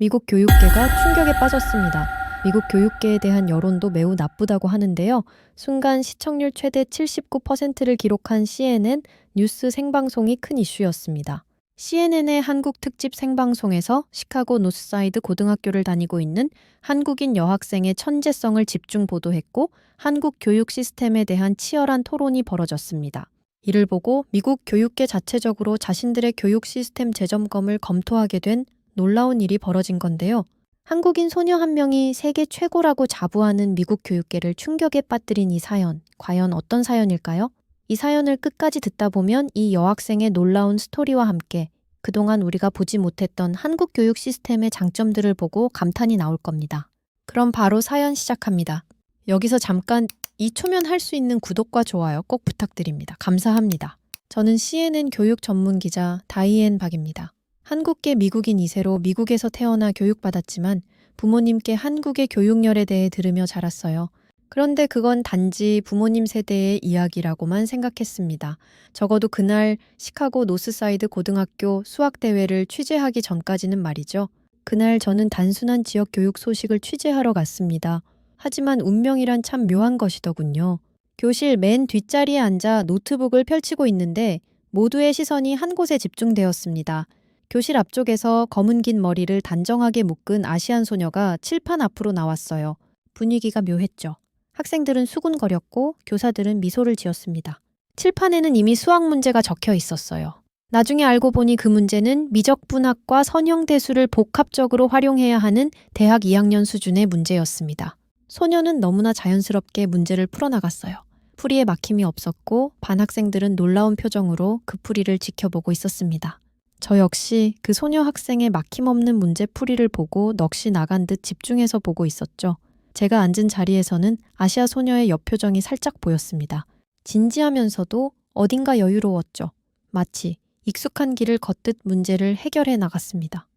미국 교육계가 충격에 빠졌습니다. 미국 교육계에 대한 여론도 매우 나쁘다고 하는데요. 순간 시청률 최대 79%를 기록한 CNN 뉴스 생방송이 큰 이슈였습니다. CNN의 한국 특집 생방송에서 시카고 노스사이드 고등학교를 다니고 있는 한국인 여학생의 천재성을 집중 보도했고 한국 교육 시스템에 대한 치열한 토론이 벌어졌습니다. 이를 보고 미국 교육계 자체적으로 자신들의 교육 시스템 재점검을 검토하게 된 놀라운 일이 벌어진 건데요. 한국인 소녀 한 명이 세계 최고라고 자부하는 미국 교육계를 충격에 빠뜨린 이 사연, 과연 어떤 사연일까요? 이 사연을 끝까지 듣다 보면 이 여학생의 놀라운 스토리와 함께 그동안 우리가 보지 못했던 한국 교육 시스템의 장점들을 보고 감탄이 나올 겁니다. 그럼 바로 사연 시작합니다. 여기서 잠깐 2초면 할 수 있는 구독과 좋아요 꼭 부탁드립니다. 감사합니다. 저는 CNN 교육 전문 기자 다이앤 박입니다. 한국계 미국인 2세로 미국에서 태어나 교육받았지만 부모님께 한국의 교육열에 대해 들으며 자랐어요. 그런데 그건 단지 부모님 세대의 이야기라고만 생각했습니다. 적어도 그날 시카고 노스사이드 고등학교 수학대회를 취재하기 전까지는 말이죠. 그날 저는 단순한 지역 교육 소식을 취재하러 갔습니다. 하지만 운명이란 참 묘한 것이더군요. 교실 맨 뒷자리에 앉아 노트북을 펼치고 있는데 모두의 시선이 한 곳에 집중되었습니다. 교실 앞쪽에서 검은 긴 머리를 단정하게 묶은 아시안 소녀가 칠판 앞으로 나왔어요. 분위기가 묘했죠. 학생들은 수군거렸고 교사들은 미소를 지었습니다. 칠판에는 이미 수학 문제가 적혀 있었어요. 나중에 알고 보니 그 문제는 미적분학과 선형대수를 복합적으로 활용해야 하는 대학 2학년 수준의 문제였습니다. 소녀는 너무나 자연스럽게 문제를 풀어나갔어요. 풀이에 막힘이 없었고 반 학생들은 놀라운 표정으로 그 풀이를 지켜보고 있었습니다. 저 역시 그 소녀 학생의 막힘없는 문제 풀이를 보고 넋이 나간 듯 집중해서 보고 있었죠. 제가 앉은 자리에서는 아시아 소녀의 옆표정이 살짝 보였습니다. 진지하면서도 어딘가 여유로웠죠. 마치 익숙한 길을 걷듯 문제를 해결해 나갔습니다.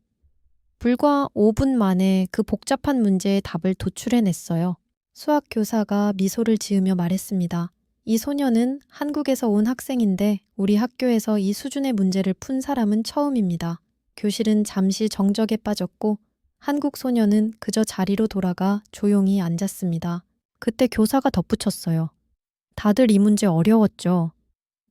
불과 5분 만에 그 복잡한 문제의 답을 도출해냈어요. 수학 교사가 미소를 지으며 말했습니다. 이 소녀는 한국에서 온 학생인데 우리 학교에서 이 수준의 문제를 푼 사람은 처음입니다. 교실은 잠시 정적에 빠졌고 한국 소녀는 그저 자리로 돌아가 조용히 앉았습니다. 그때 교사가 덧붙였어요. 다들 이 문제 어려웠죠.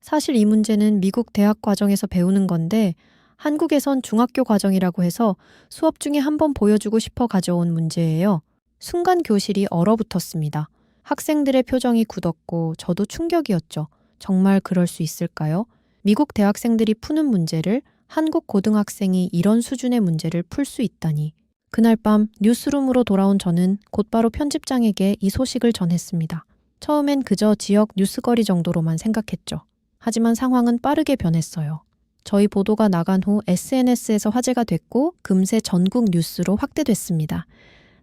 사실 이 문제는 미국 대학 과정에서 배우는 건데 한국에선 중학교 과정이라고 해서 수업 중에 한번 보여주고 싶어 가져온 문제예요. 순간 교실이 얼어붙었습니다. 학생들의 표정이 굳었고 저도 충격이었죠. 정말 그럴 수 있을까요? 미국 대학생들이 푸는 문제를 한국 고등학생이 이런 수준의 문제를 풀 수 있다니. 그날 밤 뉴스룸으로 돌아온 저는 곧바로 편집장에게 이 소식을 전했습니다. 처음엔 그저 지역 뉴스거리 정도로만 생각했죠. 하지만 상황은 빠르게 변했어요. 저희 보도가 나간 후 SNS에서 화제가 됐고 금세 전국 뉴스로 확대됐습니다.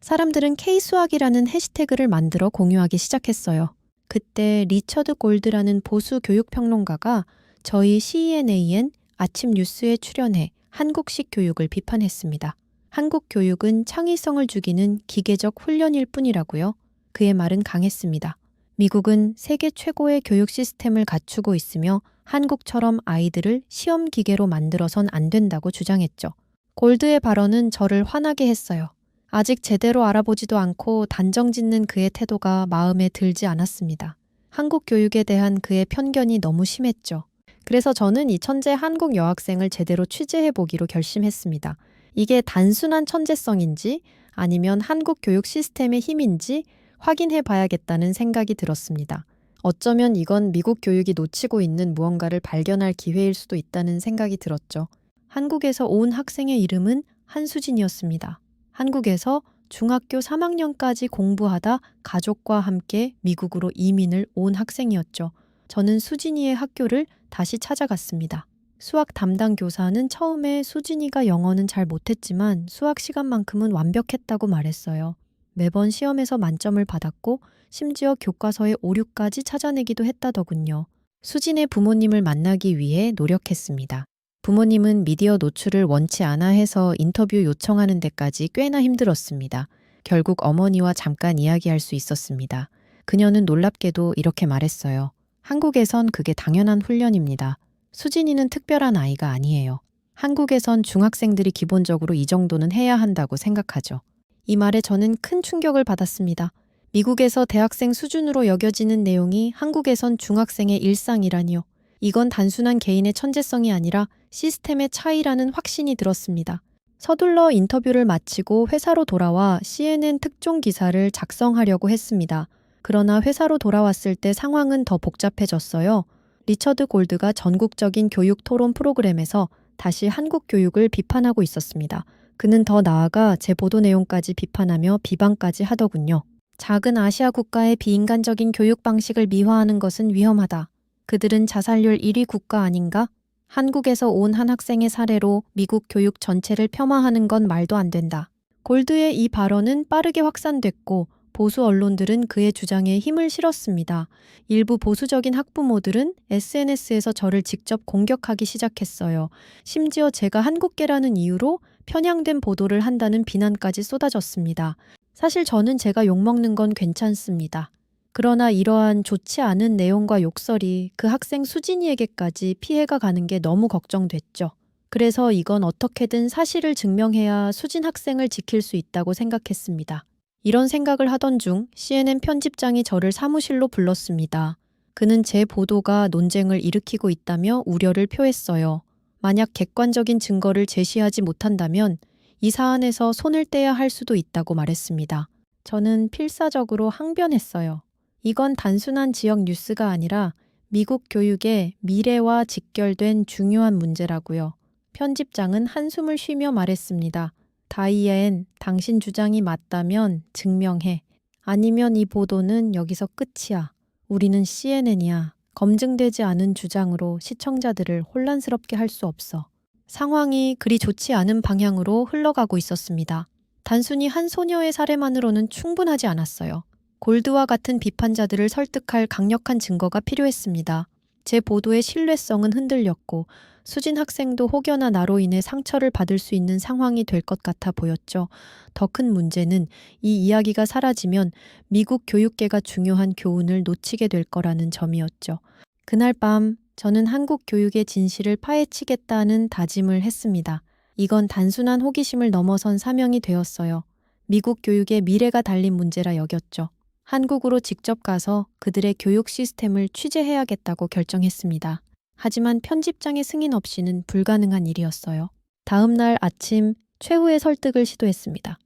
사람들은 K수학이라는 해시태그를 만들어 공유하기 시작했어요. 그때 리처드 골드라는 보수 교육평론가가 저희 CNAN 아침 뉴스에 출연해 한국식 교육을 비판했습니다. 한국 교육은 창의성을 죽이는 기계적 훈련일 뿐이라고요. 그의 말은 강했습니다. 미국은 세계 최고의 교육 시스템을 갖추고 있으며 한국처럼 아이들을 시험 기계로 만들어선 안 된다고 주장했죠. 골드의 발언은 저를 화나게 했어요. 아직 제대로 알아보지도 않고 단정짓는 그의 태도가 마음에 들지 않았습니다. 한국 교육에 대한 그의 편견이 너무 심했죠. 그래서 저는 이 천재 한국 여학생을 제대로 취재해보기로 결심했습니다. 이게 단순한 천재성인지 아니면 한국 교육 시스템의 힘인지 확인해 봐야겠다는 생각이 들었습니다. 어쩌면 이건 미국 교육이 놓치고 있는 무언가를 발견할 기회일 수도 있다는 생각이 들었죠. 한국에서 온 학생의 이름은 한수진이었습니다. 한국에서 중학교 3학년까지 공부하다 가족과 함께 미국으로 이민을 온 학생이었죠. 저는 수진이의 학교를 다시 찾아갔습니다. 수학 담당 교사는 처음에 수진이가 영어는 잘 못했지만 수학 시간만큼은 완벽했다고 말했어요. 매번 시험에서 만점을 받았고 심지어 교과서의 오류까지 찾아내기도 했다더군요. 수진의 부모님을 만나기 위해 노력했습니다. 부모님은 미디어 노출을 원치 않아 해서 인터뷰 요청하는 데까지 꽤나 힘들었습니다. 결국 어머니와 잠깐 이야기할 수 있었습니다. 그녀는 놀랍게도 이렇게 말했어요. 한국에선 그게 당연한 훈련입니다. 수진이는 특별한 아이가 아니에요. 한국에선 중학생들이 기본적으로 이 정도는 해야 한다고 생각하죠. 이 말에 저는 큰 충격을 받았습니다. 미국에서 대학생 수준으로 여겨지는 내용이 한국에선 중학생의 일상이라니요. 이건 단순한 개인의 천재성이 아니라 시스템의 차이라는 확신이 들었습니다. 서둘러 인터뷰를 마치고 회사로 돌아와 CNN 특종 기사를 작성하려고 했습니다. 그러나 회사로 돌아왔을 때 상황은 더 복잡해졌어요. 리처드 골드가 전국적인 교육 토론 프로그램에서 다시 한국 교육을 비판하고 있었습니다. 그는 더 나아가 제 보도 내용까지 비판하며 비방까지 하더군요. 작은 아시아 국가의 비인간적인 교육 방식을 미화하는 것은 위험하다. 그들은 자살률 1위 국가 아닌가? 한국에서 온 한 학생의 사례로 미국 교육 전체를 폄하하는 건 말도 안 된다. 골드의 이 발언은 빠르게 확산됐고 보수 언론들은 그의 주장에 힘을 실었습니다. 일부 보수적인 학부모들은 SNS에서 저를 직접 공격하기 시작했어요. 심지어 제가 한국계라는 이유로 편향된 보도를 한다는 비난까지 쏟아졌습니다. 사실 저는 제가 욕먹는 건 괜찮습니다. 그러나 이러한 좋지 않은 내용과 욕설이 그 학생 수진이에게까지 피해가 가는 게 너무 걱정됐죠. 그래서 이건 어떻게든 사실을 증명해야 수진 학생을 지킬 수 있다고 생각했습니다. 이런 생각을 하던 중 CNN 편집장이 저를 사무실로 불렀습니다. 그는 제 보도가 논쟁을 일으키고 있다며 우려를 표했어요. 만약 객관적인 증거를 제시하지 못한다면 이 사안에서 손을 떼야 할 수도 있다고 말했습니다. 저는 필사적으로 항변했어요. 이건 단순한 지역 뉴스가 아니라 미국 교육의 미래와 직결된 중요한 문제라고요. 편집장은 한숨을 쉬며 말했습니다. 다이앤, 당신 주장이 맞다면 증명해. 아니면 이 보도는 여기서 끝이야. 우리는 CNN이야. 검증되지 않은 주장으로 시청자들을 혼란스럽게 할 수 없어. 상황이 그리 좋지 않은 방향으로 흘러가고 있었습니다. 단순히 한 소녀의 사례만으로는 충분하지 않았어요. 골드와 같은 비판자들을 설득할 강력한 증거가 필요했습니다. 제 보도의 신뢰성은 흔들렸고 수진 학생도 혹여나 나로 인해 상처를 받을 수 있는 상황이 될 것 같아 보였죠. 더 큰 문제는 이 이야기가 사라지면 미국 교육계가 중요한 교훈을 놓치게 될 거라는 점이었죠. 그날 밤 저는 한국 교육의 진실을 파헤치겠다는 다짐을 했습니다. 이건 단순한 호기심을 넘어선 사명이 되었어요. 미국 교육의 미래가 달린 문제라 여겼죠. 한국으로 직접 가서 그들의 교육 시스템을 취재해야겠다고 결정했습니다. 하지만 편집장의 승인 없이는 불가능한 일이었어요. 다음 날 아침 최후의 설득을 시도했습니다.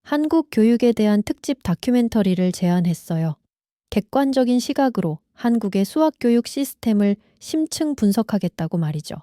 한국 교육에 대한 특집 다큐멘터리를 제안했어요. 객관적인 시각으로 한국의 수학교육 시스템을 심층 분석하겠다고 말이죠.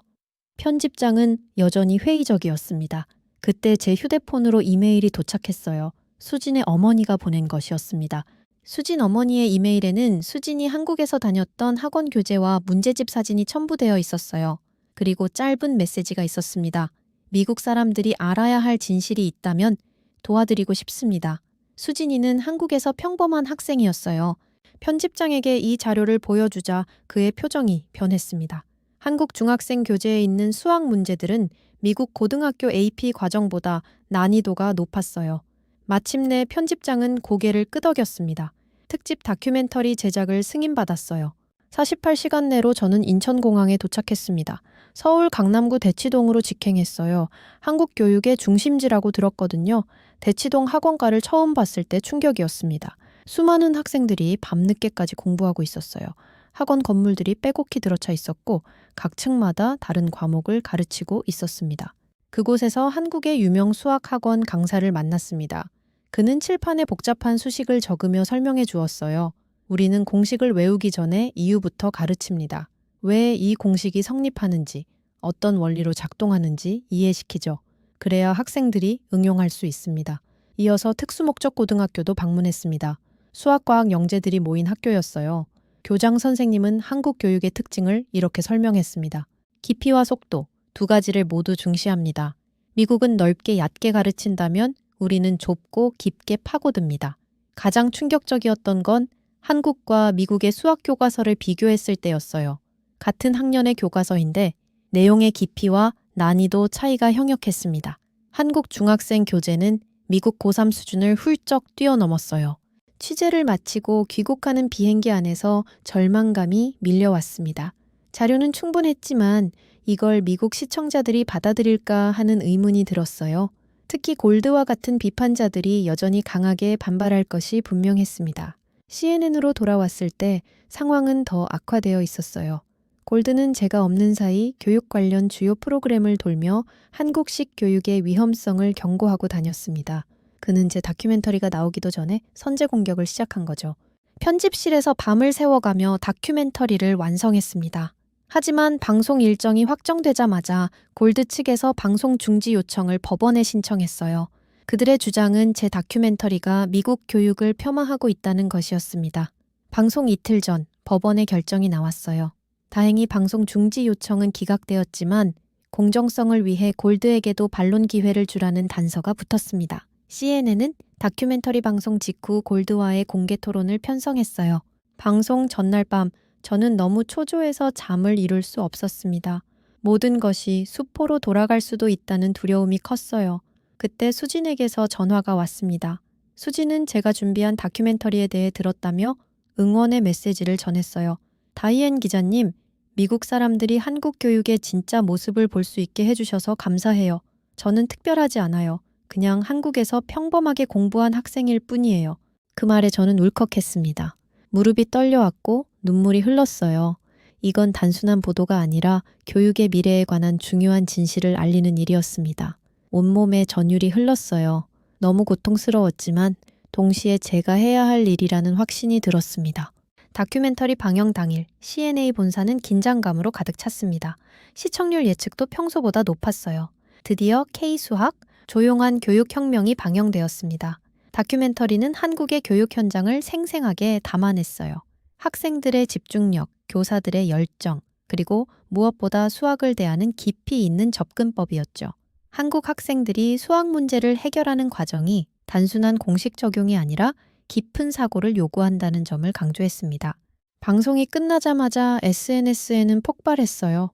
편집장은 여전히 회의적이었습니다. 그때 제 휴대폰으로 이메일이 도착했어요. 수진의 어머니가 보낸 것이었습니다. 수진 어머니의 이메일에는 수진이 한국에서 다녔던 학원 교재와 문제집 사진이 첨부되어 있었어요. 그리고 짧은 메시지가 있었습니다. 미국 사람들이 알아야 할 진실이 있다면 도와드리고 싶습니다. 수진이는 한국에서 평범한 학생이었어요. 편집장에게 이 자료를 보여주자 그의 표정이 변했습니다. 한국 중학생 교재에 있는 수학 문제들은 미국 고등학교 AP 과정보다 난이도가 높았어요. 마침내 편집장은 고개를 끄덕였습니다. 특집 다큐멘터리 제작을 승인받았어요. 48시간 내로 저는 인천공항에 도착했습니다. 서울 강남구 대치동으로 직행했어요. 한국 교육의 중심지라고 들었거든요. 대치동 학원가를 처음 봤을 때 충격이었습니다. 수많은 학생들이 밤늦게까지 공부하고 있었어요. 학원 건물들이 빼곡히 들어차 있었고 각 층마다 다른 과목을 가르치고 있었습니다. 그곳에서 한국의 유명 수학학원 강사를 만났습니다. 그는 칠판에 복잡한 수식을 적으며 설명해 주었어요. 우리는 공식을 외우기 전에 이유부터 가르칩니다. 왜 이 공식이 성립하는지, 어떤 원리로 작동하는지 이해시키죠. 그래야 학생들이 응용할 수 있습니다. 이어서 특수목적 고등학교도 방문했습니다. 수학과학 영재들이 모인 학교였어요. 교장 선생님은 한국 교육의 특징을 이렇게 설명했습니다. 깊이와 속도, 두 가지를 모두 중시합니다. 미국은 넓게 얕게 가르친다면 우리는 좁고 깊게 파고듭니다. 가장 충격적이었던 건 한국과 미국의 수학 교과서를 비교했을 때였어요. 같은 학년의 교과서인데 내용의 깊이와 난이도 차이가 형역했습니다. 한국 중학생 교재는 미국 고3 수준을 훌쩍 뛰어넘었어요. 취재를 마치고 귀국하는 비행기 안에서 절망감이 밀려왔습니다. 자료는 충분했지만 이걸 미국 시청자들이 받아들일까 하는 의문이 들었어요. 특히 골드와 같은 비판자들이 여전히 강하게 반발할 것이 분명했습니다. CNN으로 돌아왔을 때 상황은 더 악화되어 있었어요. 골드는 제가 없는 사이 교육 관련 주요 프로그램을 돌며 한국식 교육의 위험성을 경고하고 다녔습니다. 그는 제 다큐멘터리가 나오기도 전에 선제 공격을 시작한 거죠. 편집실에서 밤을 새워가며 다큐멘터리를 완성했습니다. 하지만 방송 일정이 확정되자마자 골드 측에서 방송 중지 요청을 법원에 신청했어요. 그들의 주장은 제 다큐멘터리가 미국 교육을 폄하하고 있다는 것이었습니다. 방송 이틀 전 법원의 결정이 나왔어요. 다행히 방송 중지 요청은 기각되었지만 공정성을 위해 골드에게도 반론 기회를 주라는 단서가 붙었습니다. CNN은 다큐멘터리 방송 직후 골드와의 공개 토론을 편성했어요. 방송 전날 밤 저는 너무 초조해서 잠을 이룰 수 없었습니다. 모든 것이 수포로 돌아갈 수도 있다는 두려움이 컸어요. 그때 수진에게서 전화가 왔습니다. 수진은 제가 준비한 다큐멘터리에 대해 들었다며 응원의 메시지를 전했어요. 다이앤 기자님, 미국 사람들이 한국 교육의 진짜 모습을 볼 수 있게 해주셔서 감사해요. 저는 특별하지 않아요. 그냥 한국에서 평범하게 공부한 학생일 뿐이에요. 그 말에 저는 울컥했습니다. 무릎이 떨려왔고 눈물이 흘렀어요. 이건 단순한 보도가 아니라 교육의 미래에 관한 중요한 진실을 알리는 일이었습니다. 온몸에 전율이 흘렀어요. 너무 고통스러웠지만 동시에 제가 해야 할 일이라는 확신이 들었습니다. 다큐멘터리 방영 당일 CNA 본사는 긴장감으로 가득 찼습니다. 시청률 예측도 평소보다 높았어요. 드디어 K수학, 조용한 교육혁명이 방영되었습니다. 다큐멘터리는 한국의 교육 현장을 생생하게 담아냈어요. 학생들의 집중력, 교사들의 열정, 그리고 무엇보다 수학을 대하는 깊이 있는 접근법이었죠. 한국 학생들이 수학 문제를 해결하는 과정이 단순한 공식 적용이 아니라 깊은 사고를 요구한다는 점을 강조했습니다. 방송이 끝나자마자 SNS에는 폭발했어요.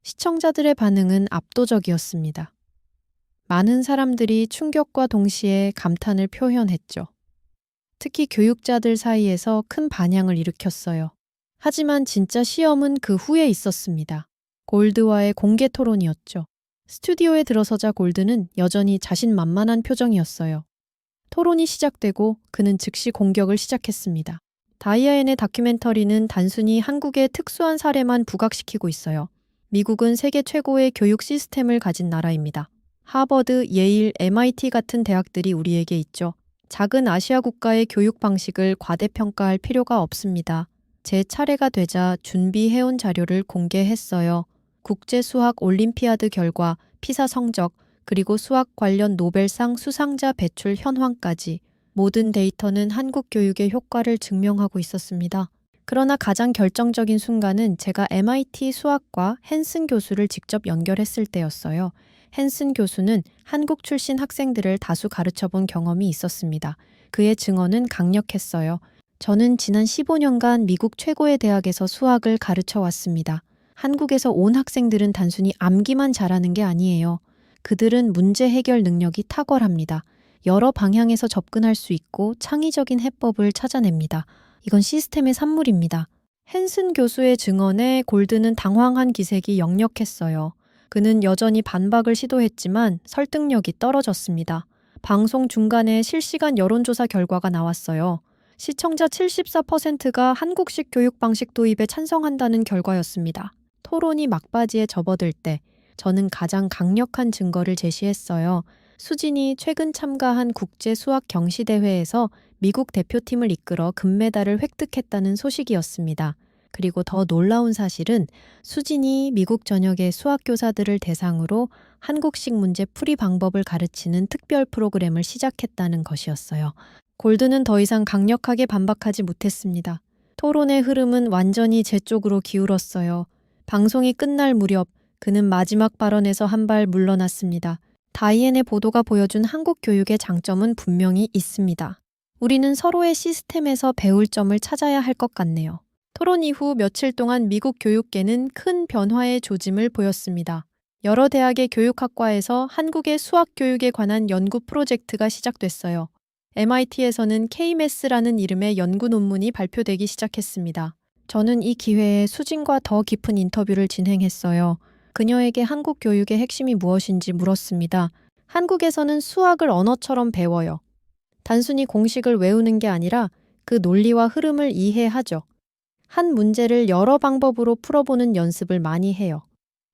시청자들의 반응은 압도적이었습니다. 많은 사람들이 충격과 동시에 감탄을 표현했죠. 특히 교육자들 사이에서 큰 반향을 일으켰어요. 하지만 진짜 시험은 그 후에 있었습니다. 골드와의 공개 토론이었죠. 스튜디오에 들어서자 골드는 여전히 자신만만한 표정이었어요. 토론이 시작되고 그는 즉시 공격을 시작했습니다. 다이아엔의 다큐멘터리는 단순히 한국의 특수한 사례만 부각시키고 있어요. 미국은 세계 최고의 교육 시스템을 가진 나라입니다. 하버드, 예일, MIT 같은 대학들이 우리에게 있죠. 작은 아시아 국가의 교육 방식을 과대평가할 필요가 없습니다. 제 차례가 되자 준비해온 자료를 공개했어요. 국제 수학 올림피아드 결과, 피사 성적, 그리고 수학 관련 노벨상 수상자 배출 현황까지 모든 데이터는 한국 교육의 효과를 증명하고 있었습니다. 그러나 가장 결정적인 순간은 제가 MIT 수학과 헨슨 교수를 직접 연결했을 때였어요. 헨슨 교수는 한국 출신 학생들을 다수 가르쳐본 경험이 있었습니다. 그의 증언은 강력했어요. 저는 지난 15년간 미국 최고의 대학에서 수학을 가르쳐 왔습니다. 한국에서 온 학생들은 단순히 암기만 잘하는 게 아니에요. 그들은 문제 해결 능력이 탁월합니다. 여러 방향에서 접근할 수 있고 창의적인 해법을 찾아냅니다. 이건 시스템의 산물입니다. 헨슨 교수의 증언에 골드는 당황한 기색이 역력했어요. 그는 여전히 반박을 시도했지만 설득력이 떨어졌습니다. 방송 중간에 실시간 여론조사 결과가 나왔어요. 시청자 74%가 한국식 교육 방식 도입에 찬성한다는 결과였습니다. 토론이 막바지에 접어들 때 저는 가장 강력한 증거를 제시했어요. 수진이 최근 참가한 국제 수학 경시대회에서 미국 대표팀을 이끌어 금메달을 획득했다는 소식이었습니다. 그리고 더 놀라운 사실은 수진이 미국 전역의 수학 교사들을 대상으로 한국식 문제 풀이 방법을 가르치는 특별 프로그램을 시작했다는 것이었어요. 골드는 더 이상 강력하게 반박하지 못했습니다. 토론의 흐름은 완전히 제 쪽으로 기울었어요. 방송이 끝날 무렵 그는 마지막 발언에서 한 발 물러났습니다. 다이앤의 보도가 보여준 한국 교육의 장점은 분명히 있습니다. 우리는 서로의 시스템에서 배울 점을 찾아야 할 것 같네요. 토론 이후 며칠 동안 미국 교육계는 큰 변화의 조짐을 보였습니다. 여러 대학의 교육학과에서 한국의 수학 교육에 관한 연구 프로젝트가 시작됐어요. MIT에서는 K-MATS라는 이름의 연구 논문이 발표되기 시작했습니다. 저는 이 기회에 수진과 더 깊은 인터뷰를 진행했어요. 그녀에게 한국 교육의 핵심이 무엇인지 물었습니다. 한국에서는 수학을 언어처럼 배워요. 단순히 공식을 외우는 게 아니라 그 논리와 흐름을 이해하죠. 한 문제를 여러 방법으로 풀어보는 연습을 많이 해요.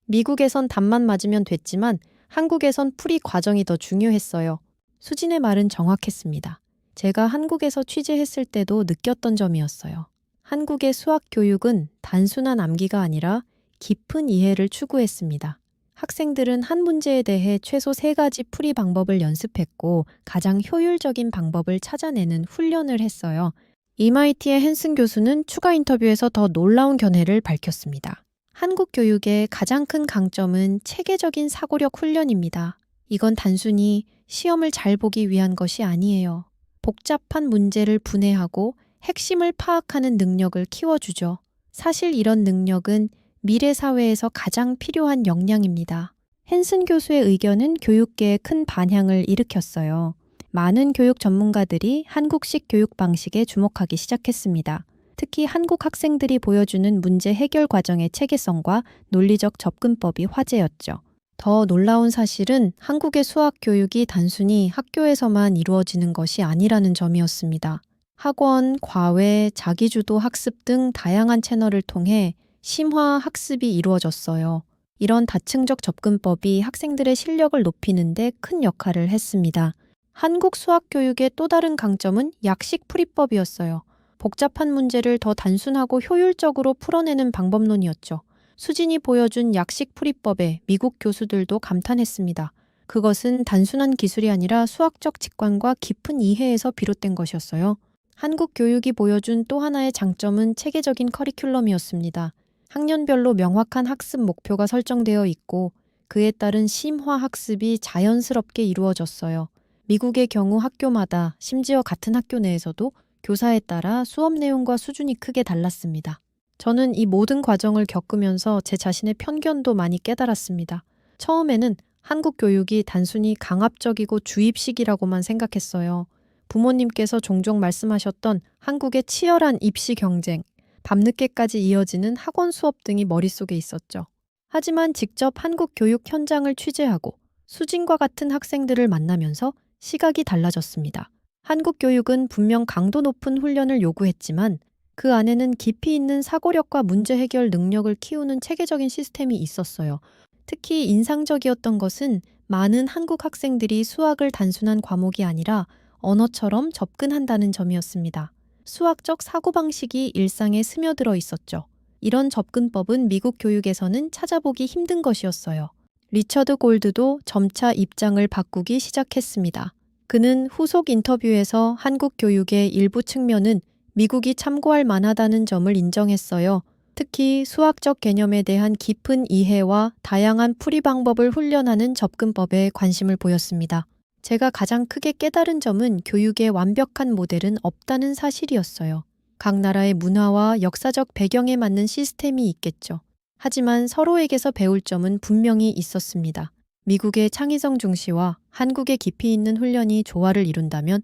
미국에선 답만 맞으면 됐지만 한국에선 풀이 과정이 더 중요했어요. 수진의 말은 정확했습니다. 제가 한국에서 취재했을 때도 느꼈던 점이었어요. 한국의 수학 교육은 단순한 암기가 아니라 깊은 이해를 추구했습니다. 학생들은 한 문제에 대해 최소 3가지 풀이 방법을 연습했고 가장 효율적인 방법을 찾아내는 훈련을 했어요. MIT의 헨슨 교수는 추가 인터뷰에서 더 놀라운 견해를 밝혔습니다. 한국 교육의 가장 큰 강점은 체계적인 사고력 훈련입니다. 이건 단순히 시험을 잘 보기 위한 것이 아니에요. 복잡한 문제를 분해하고 핵심을 파악하는 능력을 키워주죠. 사실 이런 능력은 미래 사회에서 가장 필요한 역량입니다. 헨슨 교수의 의견은 교육계에 큰 반향을 일으켰어요. 많은 교육 전문가들이 한국식 교육 방식에 주목하기 시작했습니다. 특히 한국 학생들이 보여주는 문제 해결 과정의 체계성과 논리적 접근법이 화제였죠. 더 놀라운 사실은 한국의 수학 교육이 단순히 학교에서만 이루어지는 것이 아니라는 점이었습니다. 학원, 과외, 자기주도 학습 등 다양한 채널을 통해 심화 학습이 이루어졌어요. 이런 다층적 접근법이 학생들의 실력을 높이는 데 큰 역할을 했습니다. 한국 수학 교육의 또 다른 강점은 약식 풀이법이었어요. 복잡한 문제를 더 단순하고 효율적으로 풀어내는 방법론이었죠. 수진이 보여준 약식 풀이법에 미국 교수들도 감탄했습니다. 그것은 단순한 기술이 아니라 수학적 직관과 깊은 이해에서 비롯된 것이었어요. 한국 교육이 보여준 또 하나의 장점은 체계적인 커리큘럼이었습니다. 학년별로 명확한 학습 목표가 설정되어 있고 그에 따른 심화 학습이 자연스럽게 이루어졌어요. 미국의 경우 학교마다 심지어 같은 학교 내에서도 교사에 따라 수업 내용과 수준이 크게 달랐습니다. 저는 이 모든 과정을 겪으면서 제 자신의 편견도 많이 깨달았습니다. 처음에는 한국 교육이 단순히 강압적이고 주입식이라고만 생각했어요. 부모님께서 종종 말씀하셨던 한국의 치열한 입시 경쟁, 밤늦게까지 이어지는 학원 수업 등이 머릿속에 있었죠. 하지만 직접 한국 교육 현장을 취재하고 수진과 같은 학생들을 만나면서 시각이 달라졌습니다. 한국 교육은 분명 강도 높은 훈련을 요구했지만 그 안에는 깊이 있는 사고력과 문제 해결 능력을 키우는 체계적인 시스템이 있었어요. 특히 인상적이었던 것은 많은 한국 학생들이 수학을 단순한 과목이 아니라 언어처럼 접근한다는 점이었습니다. 수학적 사고방식이 일상에 스며들어 있었죠. 이런 접근법은 미국 교육에서는 찾아보기 힘든 것이었어요. 리처드 골드도 점차 입장을 바꾸기 시작했습니다. 그는 후속 인터뷰에서 한국 교육의 일부 측면은 미국이 참고할 만하다는 점을 인정했어요. 특히 수학적 개념에 대한 깊은 이해와 다양한 풀이 방법을 훈련하는 접근법에 관심을 보였습니다. 제가 가장 크게 깨달은 점은 교육의 완벽한 모델은 없다는 사실이었어요. 각 나라의 문화와 역사적 배경에 맞는 시스템이 있겠죠. 하지만 서로에게서 배울 점은 분명히 있었습니다. 미국의 창의성 중시와 한국의 깊이 있는 훈련이 조화를 이룬다면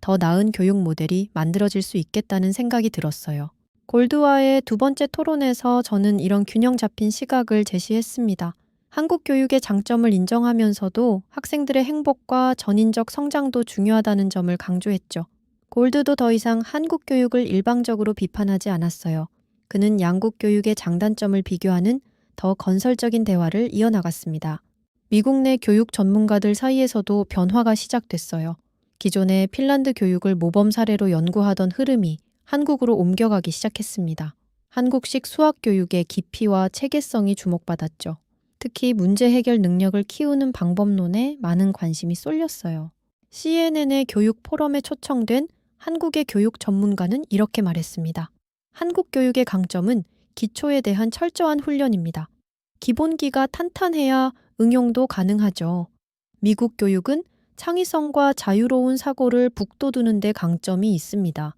더 나은 교육 모델이 만들어질 수 있겠다는 생각이 들었어요. 골드와의 두 번째 토론에서 저는 이런 균형 잡힌 시각을 제시했습니다. 한국 교육의 장점을 인정하면서도 학생들의 행복과 전인적 성장도 중요하다는 점을 강조했죠. 골드도 더 이상 한국 교육을 일방적으로 비판하지 않았어요. 그는 양국 교육의 장단점을 비교하는 더 건설적인 대화를 이어나갔습니다. 미국 내 교육 전문가들 사이에서도 변화가 시작됐어요. 기존의 핀란드 교육을 모범 사례로 연구하던 흐름이 한국으로 옮겨가기 시작했습니다. 한국식 수학 교육의 깊이와 체계성이 주목받았죠. 특히 문제 해결 능력을 키우는 방법론에 많은 관심이 쏠렸어요. CNN의 교육 포럼에 초청된 한국의 교육 전문가는 이렇게 말했습니다. 한국 교육의 강점은 기초에 대한 철저한 훈련입니다. 기본기가 탄탄해야 응용도 가능하죠. 미국 교육은 창의성과 자유로운 사고를 북돋우는 데 강점이 있습니다.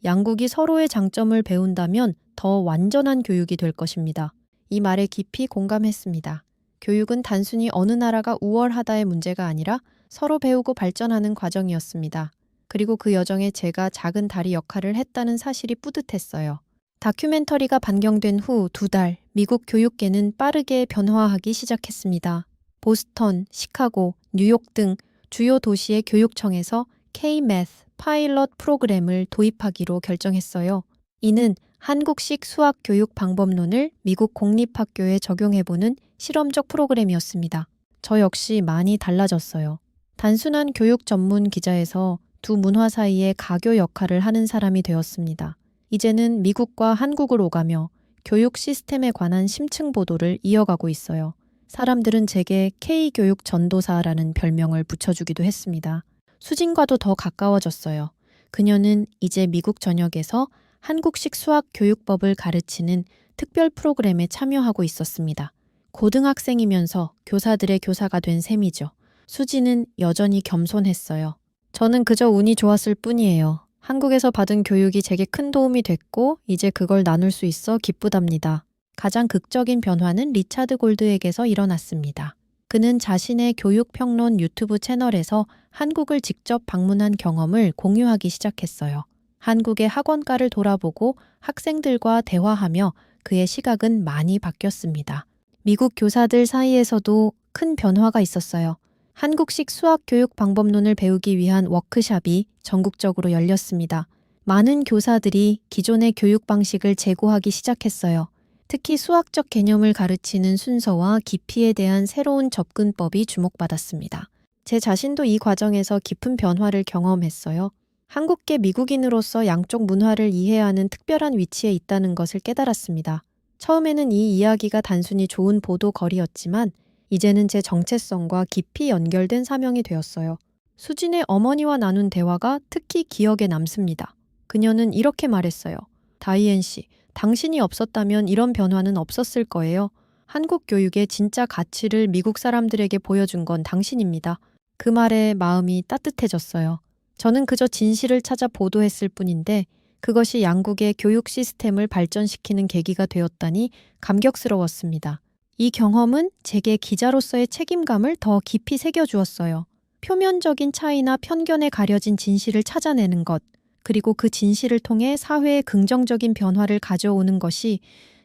양국이 서로의 장점을 배운다면 더 완전한 교육이 될 것입니다. 이 말에 깊이 공감했습니다. 교육은 단순히 어느 나라가 우월하다의 문제가 아니라 서로 배우고 발전하는 과정이었습니다. 그리고 그 여정에 제가 작은 다리 역할을 했다는 사실이 뿌듯했어요. 다큐멘터리가 반경된 후 2달, 미국 교육계는 빠르게 변화하기 시작했습니다. 보스턴, 시카고, 뉴욕 등 주요 도시의 교육청에서 K-Math 파일럿 프로그램을 도입하기로 결정했어요. 이는 한국식 수학 교육 방법론을 미국 공립학교에 적용해보는 실험적 프로그램이었습니다. 저 역시 많이 달라졌어요. 단순한 교육 전문 기자에서 두 문화 사이의 가교 역할을 하는 사람이 되었습니다. 이제는 미국과 한국을 오가며 교육 시스템에 관한 심층 보도를 이어가고 있어요. 사람들은 제게 K교육 전도사라는 별명을 붙여주기도 했습니다. 수진과도 더 가까워졌어요. 그녀는 이제 미국 전역에서 한국식 수학 교육법을 가르치는 특별 프로그램에 참여하고 있었습니다. 고등학생이면서 교사들의 교사가 된 셈이죠. 수지는 여전히 겸손했어요. 저는 그저 운이 좋았을 뿐이에요. 한국에서 받은 교육이 제게 큰 도움이 됐고 이제 그걸 나눌 수 있어 기쁘답니다. 가장 극적인 변화는 리차드 골드에게서 일어났습니다. 그는 자신의 교육평론 유튜브 채널에서 한국을 직접 방문한 경험을 공유하기 시작했어요. 한국의 학원가를 돌아보고 학생들과 대화하며 그의 시각은 많이 바뀌었습니다. 미국 교사들 사이에서도 큰 변화가 있었어요. 한국식 수학 교육 방법론을 배우기 위한 워크숍이 전국적으로 열렸습니다. 많은 교사들이 기존의 교육 방식을 재고하기 시작했어요. 특히 수학적 개념을 가르치는 순서와 깊이에 대한 새로운 접근법이 주목받았습니다. 제 자신도 이 과정에서 깊은 변화를 경험했어요. 한국계 미국인으로서 양쪽 문화를 이해하는 특별한 위치에 있다는 것을 깨달았습니다. 처음에는 이 이야기가 단순히 좋은 보도거리였지만 이제는 제 정체성과 깊이 연결된 사명이 되었어요. 수진의 어머니와 나눈 대화가 특히 기억에 남습니다. 그녀는 이렇게 말했어요. 다이앤 씨, 당신이 없었다면 이런 변화는 없었을 거예요. 한국 교육의 진짜 가치를 미국 사람들에게 보여준 건 당신입니다. 그 말에 마음이 따뜻해졌어요. 저는 그저 진실을 찾아 보도했을 뿐인데 그것이 양국의 교육 시스템을 발전시키는 계기가 되었다니 감격스러웠습니다. 이 경험은 제게 기자로서의 책임감을 더 깊이 새겨주었어요. 표면적인 차이나 편견에 가려진 진실을 찾아내는 것, 그리고 그 진실을 통해 사회에 긍정적인 변화를 가져오는 것이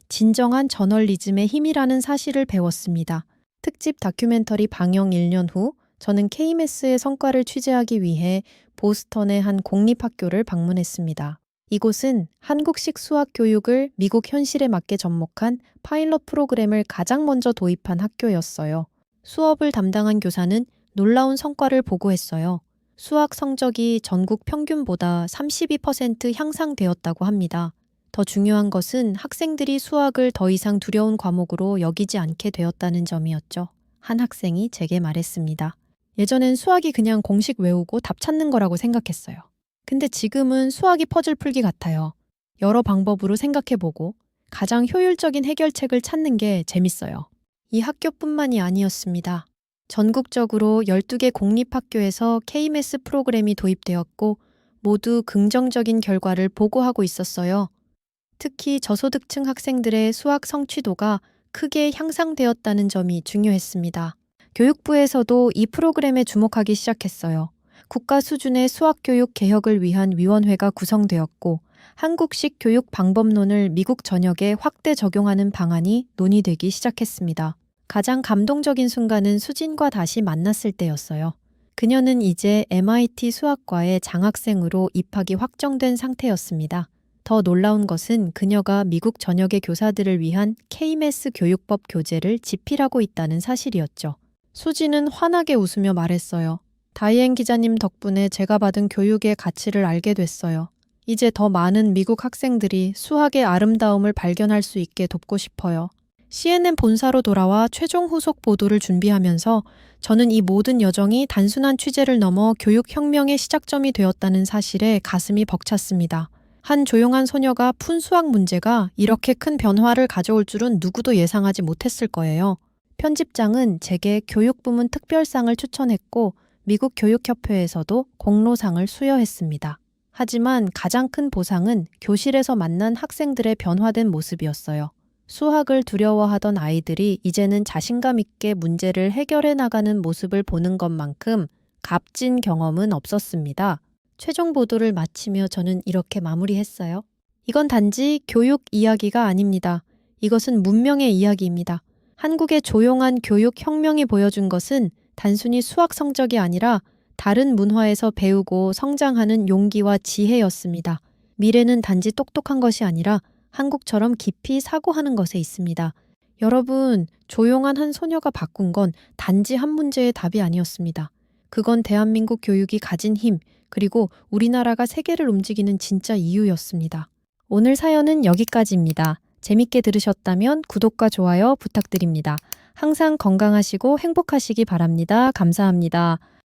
진정한 저널리즘의 힘이라는 사실을 배웠습니다. 특집 다큐멘터리 방영 1년 후 저는 KMS의 성과를 취재하기 위해 보스턴의 한 공립학교를 방문했습니다. 이곳은 한국식 수학 교육을 미국 현실에 맞게 접목한 파일럿 프로그램을 가장 먼저 도입한 학교였어요. 수업을 담당한 교사는 놀라운 성과를 보고했어요. 수학 성적이 전국 평균보다 32% 향상되었다고 합니다. 더 중요한 것은 학생들이 수학을 더 이상 두려운 과목으로 여기지 않게 되었다는 점이었죠. 한 학생이 제게 말했습니다. 예전엔 수학이 그냥 공식 외우고 답 찾는 거라고 생각했어요. 근데 지금은 수학이 퍼즐 풀기 같아요. 여러 방법으로 생각해보고 가장 효율적인 해결책을 찾는 게 재밌어요. 이 학교뿐만이 아니었습니다. 전국적으로 12개 공립학교에서 KMS 프로그램이 도입되었고 모두 긍정적인 결과를 보고하고 있었어요. 특히 저소득층 학생들의 수학 성취도가 크게 향상되었다는 점이 중요했습니다. 교육부에서도 이 프로그램에 주목하기 시작했어요. 국가 수준의 수학교육 개혁을 위한 위원회가 구성되었고 한국식 교육 방법론을 미국 전역에 확대 적용하는 방안이 논의되기 시작했습니다. 가장 감동적인 순간은 수진과 다시 만났을 때였어요. 그녀는 이제 MIT 수학과의 장학생으로 입학이 확정된 상태였습니다. 더 놀라운 것은 그녀가 미국 전역의 교사들을 위한 KMS 교육법 교재를 집필하고 있다는 사실이었죠. 수진은 환하게 웃으며 말했어요. 다이앤 기자님 덕분에 제가 받은 교육의 가치를 알게 됐어요. 이제 더 많은 미국 학생들이 수학의 아름다움을 발견할 수 있게 돕고 싶어요. CNN 본사로 돌아와 최종 후속 보도를 준비하면서 저는 이 모든 여정이 단순한 취재를 넘어 교육혁명의 시작점이 되었다는 사실에 가슴이 벅찼습니다. 한 조용한 소녀가 푼 수학 문제가 이렇게 큰 변화를 가져올 줄은 누구도 예상하지 못했을 거예요. 편집장은 제게 교육부문 특별상을 추천했고 미국 교육협회에서도 공로상을 수여했습니다. 하지만 가장 큰 보상은 교실에서 만난 학생들의 변화된 모습이었어요. 수학을 두려워하던 아이들이 이제는 자신감 있게 문제를 해결해 나가는 모습을 보는 것만큼 값진 경험은 없었습니다. 최종 보도를 마치며 저는 이렇게 마무리했어요. 이건 단지 교육 이야기가 아닙니다. 이것은 문명의 이야기입니다. 한국의 조용한 교육 혁명이 보여준 것은 단순히 수학 성적이 아니라 다른 문화에서 배우고 성장하는 용기와 지혜였습니다. 미래는 단지 똑똑한 것이 아니라 한국처럼 깊이 사고하는 것에 있습니다. 여러분, 조용한 한 소녀가 바꾼 건 단지 한 문제의 답이 아니었습니다. 그건 대한민국 교육이 가진 힘, 그리고 우리나라가 세계를 움직이는 진짜 이유였습니다. 오늘 사연은 여기까지입니다. 재밌게 들으셨다면 구독과 좋아요 부탁드립니다. 항상 건강하시고 행복하시기 바랍니다. 감사합니다.